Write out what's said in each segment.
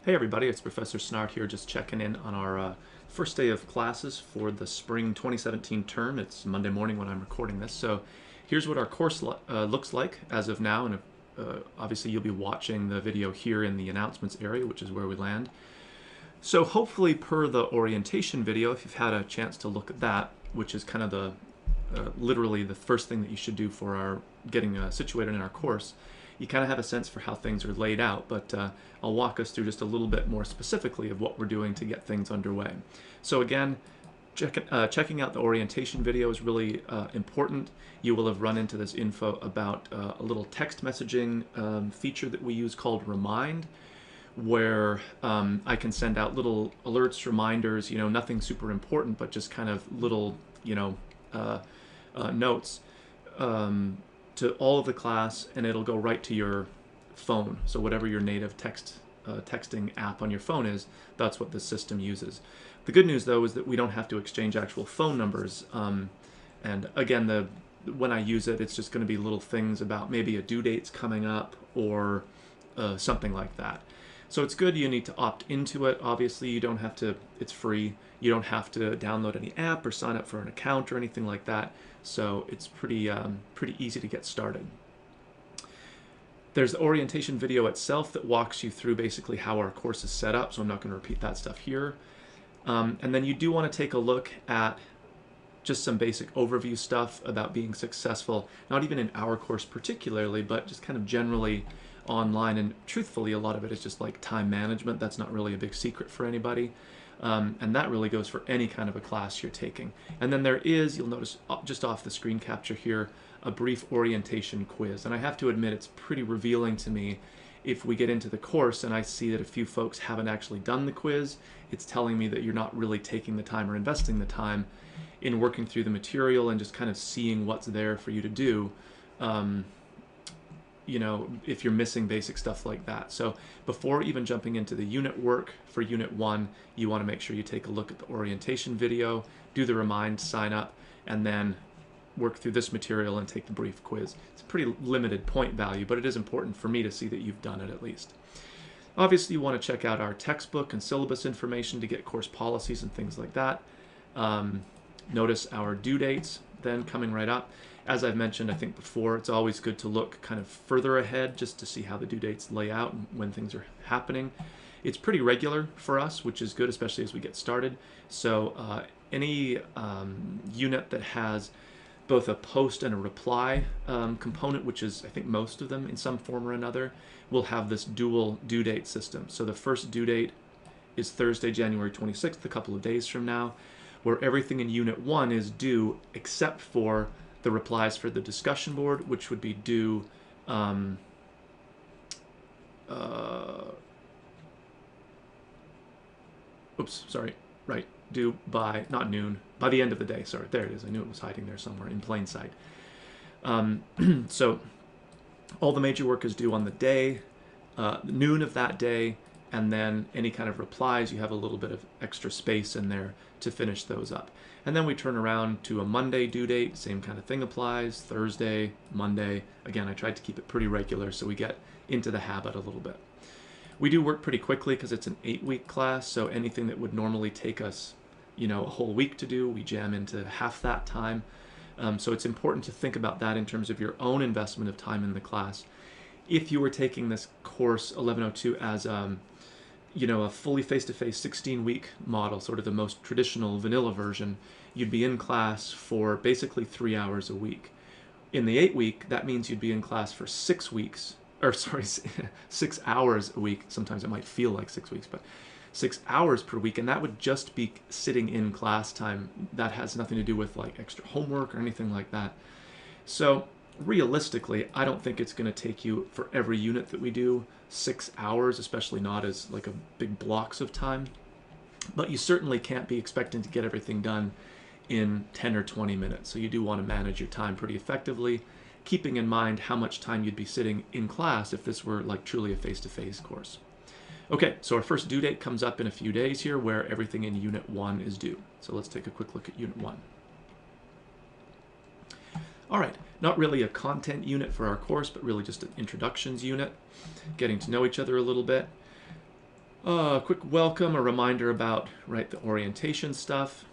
Hey everybody, it's Professor Snart here, just checking in on our first day of classes for the spring 2017 term. It's Monday morning when I'm recording this. So here's what our course looks like as of now, and obviously you'll be watching the video here in the announcements area, which is where we land. So hopefully per the orientation video, if you've had a chance to look at that, which is kind of the literally the first thing that you should do for our getting situated in our course, you kind of have a sense for how things are laid out, but I'll walk us through just a little bit more specifically of what we're doing to get things underway. So again, checking out the orientation video is really important. You will have run into this info about a little text messaging feature that we use called Remind, where I can send out little alerts, reminders, nothing super important, but just kind of little, notes to all of the class, and it'll go right to your phone. So whatever your native texting app on your phone is, that's what this system uses. The good news though is that we don't have to exchange actual phone numbers. And again, when I use it, it's just going to be little things about maybe a due date's coming up or something like that. So it's good. You need to opt into it. Obviously, you don't have to, it's free. You don't have to download any app or sign up for an account or anything like that. So it's pretty easy to get started. There's the orientation video itself that walks you through basically how our course is set up, so I'm not going to repeat that stuff here. And then you do want to take a look at just some basic overview stuff about being successful, not even in our course particularly, but just kind of generally online. And truthfully, a lot of it is just like time management. That's not really a big secret for anybody. And that really goes for any kind of a class you're taking. And then there is, you'll notice just off the screen capture here, a brief orientation quiz. And I have to admit, it's pretty revealing to me if we get into the course and I see that a few folks haven't actually done the quiz. It's telling me that you're not really taking the time or investing the time in working through the material and just kind of seeing what's there for you to do. If you're missing basic stuff like that. So before even jumping into the unit work for Unit 1, you want to make sure you take a look at the orientation video, do the remind, sign up, and then work through this material and take the brief quiz. It's a pretty limited point value, but it is important for me to see that you've done it at least. Obviously, you want to check out our textbook and syllabus information to get course policies and things like that. Notice our due dates then coming right up. As I've mentioned, I think before, it's always good to look kind of further ahead just to see how the due dates lay out and when things are happening. It's pretty regular for us, which is good, especially as we get started. So any unit that has both a post and a reply component, which is, I think, most of them in some form or another, will have this dual due date system. So the first due date is Thursday, January 26th, a couple of days from now, where everything in Unit 1 is due except for the replies for the discussion board, which would be due due by, not noon, by the end of the day. Sorry, there it is. I knew it was hiding there somewhere in plain sight. So all the major work is due on the day, noon of that day, and then any kind of replies, you have a little bit of extra space in there to finish those up. And then we turn around to a Monday due date, same kind of thing applies, Thursday, Monday. Again, I tried to keep it pretty regular so we get into the habit a little bit. We do work pretty quickly because it's an 8-week class, so anything that would normally take us, a whole week to do, we jam into half that time. So it's important to think about that in terms of your own investment of time in the class. If you were taking this course 1102 as a fully face-to-face 16-week model, sort of the most traditional vanilla version, you'd be in class for basically 3 hours a week. In the 8-week, that means you'd be in class for 6 hours a week. Sometimes it might feel like 6 weeks, but 6 hours per week, and that would just be sitting in class time. That has nothing to do with like extra homework or anything like that. So realistically, I don't think it's going to take you for every unit that we do 6 hours, especially not as like a big blocks of time. But you certainly can't be expecting to get everything done in 10 or 20 minutes. So you do want to manage your time pretty effectively, keeping in mind how much time you'd be sitting in class if this were like truly a face-to-face course. Okay, so our first due date comes up in a few days here where everything in Unit 1 is due. So let's take a quick look at Unit 1. All right, not really a content unit for our course, but really just an introductions unit, getting to know each other a little bit. A quick welcome, a reminder about the orientation stuff.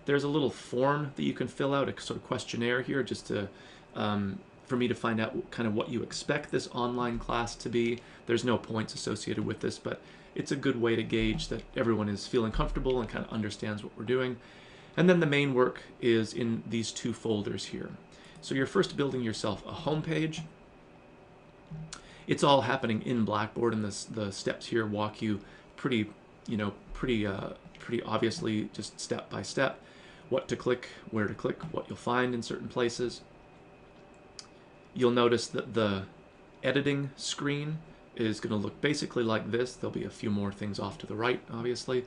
There's a little form that you can fill out, a sort of questionnaire here, just to for me to find out kind of what you expect this online class to be. There's no points associated with this, but it's a good way to gauge that everyone is feeling comfortable and kind of understands what we're doing. And then the main work is in these two folders here. So you're first building yourself a home page. It's all happening in Blackboard, and the steps here walk you pretty obviously, just step by step, what to click, where to click, what you'll find in certain places. You'll notice that the editing screen is going to look basically like this. There'll be a few more things off to the right, obviously.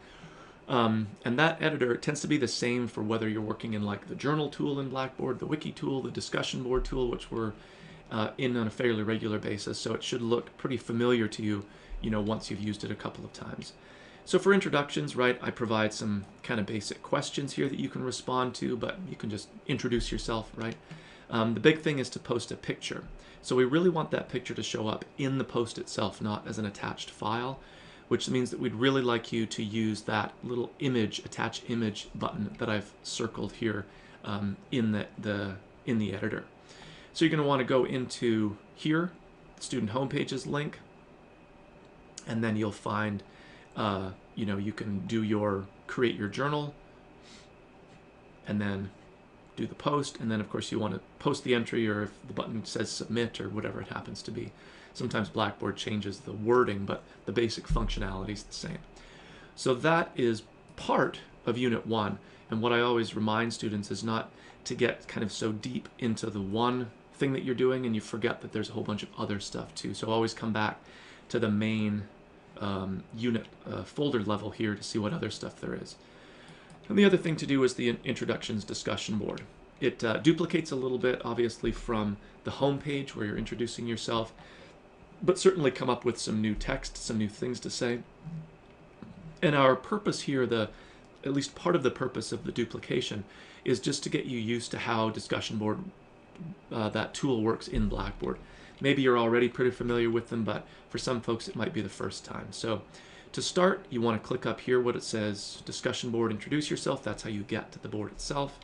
And that editor tends to be the same for whether you're working in like the journal tool in Blackboard, the wiki tool, the discussion board tool, which we're in on a fairly regular basis. So it should look pretty familiar to you, once you've used it a couple of times. So for introductions, I provide some kind of basic questions here that you can respond to, but you can just introduce yourself, The big thing is to post a picture. So we really want that picture to show up in the post itself, not as an attached file, which means that we'd really like you to use that little image, attach image button that I've circled here in the editor. So you're going to want to go into here, student homepages link, and then you'll find, you can create your journal, and then do the post, and then of course you want to post the entry, or if the button says submit or whatever it happens to be. Sometimes Blackboard changes the wording, but the basic functionality is the same. So that is part of Unit 1, and what I always remind students is not to get kind of so deep into the one thing that you're doing and you forget that there's a whole bunch of other stuff too. So always come back to the main unit folder level here to see what other stuff there is. And the other thing to do is the introductions discussion board. It duplicates a little bit, obviously, from the home page where you're introducing yourself, but certainly come up with some new text, some new things to say. And our purpose here, at least part of the purpose of the duplication, is just to get you used to how discussion board, that tool works in Blackboard. Maybe you're already pretty familiar with them, but for some folks it might be the first time. So to start, you want to click up here what it says, discussion board, introduce yourself. That's how you get to the board itself.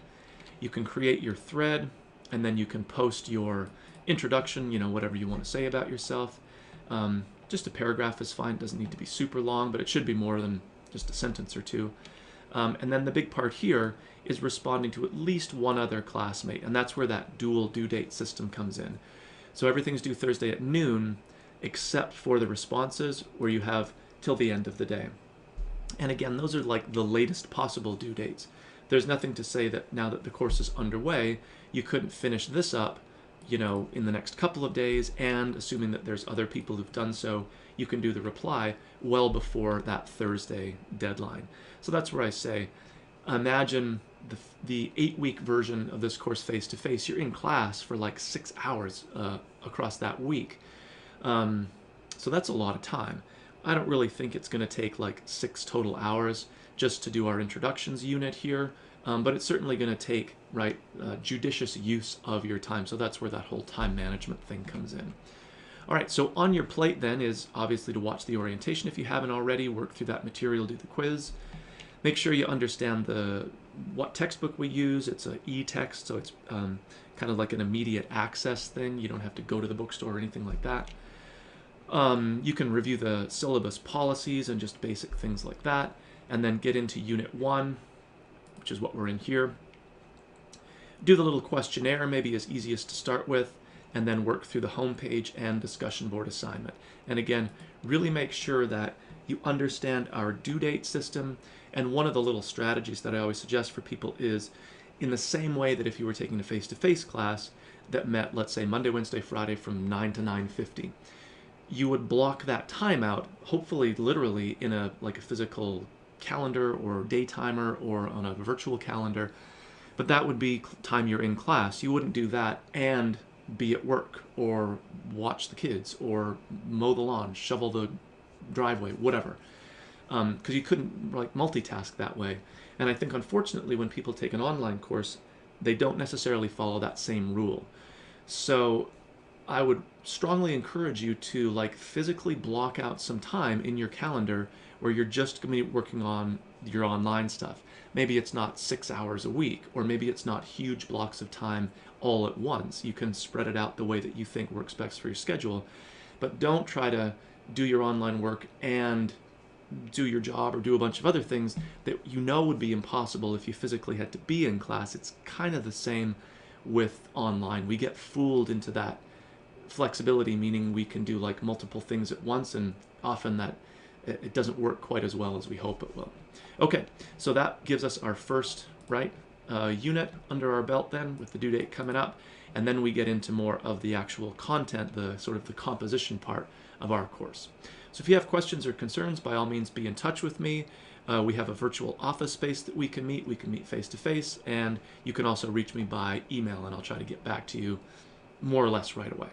You can create your thread, and then you can post your introduction, whatever you want to say about yourself. Just a paragraph is fine. It doesn't need to be super long, but it should be more than just a sentence or two. And then the big part here is responding to at least one other classmate, and that's where that dual due date system comes in. So everything's due Thursday at noon, except for the responses where you have till the end of the day. And again, those are like the latest possible due dates. There's nothing to say that now that the course is underway, you couldn't finish this up, in the next couple of days, and assuming that there's other people who've done so, you can do the reply well before that Thursday deadline. So that's where I say, imagine the 8-week version of this course face-to-face. You're in class for like 6 hours across that week. So that's a lot of time. I don't really think it's going to take like 6 total hours just to do our introductions unit here, but it's certainly going to take judicious use of your time. So that's where that whole time management thing comes in. All right, so on your plate then is obviously to watch the orientation if you haven't already, work through that material, do the quiz. Make sure you understand what textbook we use. It's an e-text, so it's kind of like an immediate access thing. You don't have to go to the bookstore or anything like that. You can review the syllabus policies and just basic things like that, and then get into Unit 1, which is what we're in here. Do the little questionnaire, maybe as easiest to start with, and then work through the home page and discussion board assignment. And again, really make sure that you understand our due date system. And one of the little strategies that I always suggest for people is, in the same way that if you were taking a face-to-face class that met, let's say, Monday, Wednesday, Friday from 9 to 9:50, you would block that time out, hopefully literally in a physical calendar or day timer or on a virtual calendar, but that would be time you're in class. You wouldn't do that and be at work or watch the kids or mow the lawn, shovel the driveway, whatever, because you couldn't multitask that way. And I think unfortunately when people take an online course, they don't necessarily follow that same rule. So I would strongly encourage you to like physically block out some time in your calendar where you're just going to be working on your online stuff. Maybe it's not 6 hours a week, or maybe it's not huge blocks of time all at once. You can spread it out the way that you think works best for your schedule, but don't try to do your online work and do your job or do a bunch of other things that you know would be impossible if you physically had to be in class. It's kind of the same with online. We get fooled into that flexibility, meaning we can do like multiple things at once, and often that it doesn't work quite as well as we hope it will. Okay, so that gives us our first unit under our belt then, with the due date coming up, and then we get into more of the actual content, the sort of the composition part of our course. So if you have questions or concerns, by all means be in touch with me. We have a virtual office space that we can meet face-to-face, and you can also reach me by email, and I'll try to get back to you more or less right away.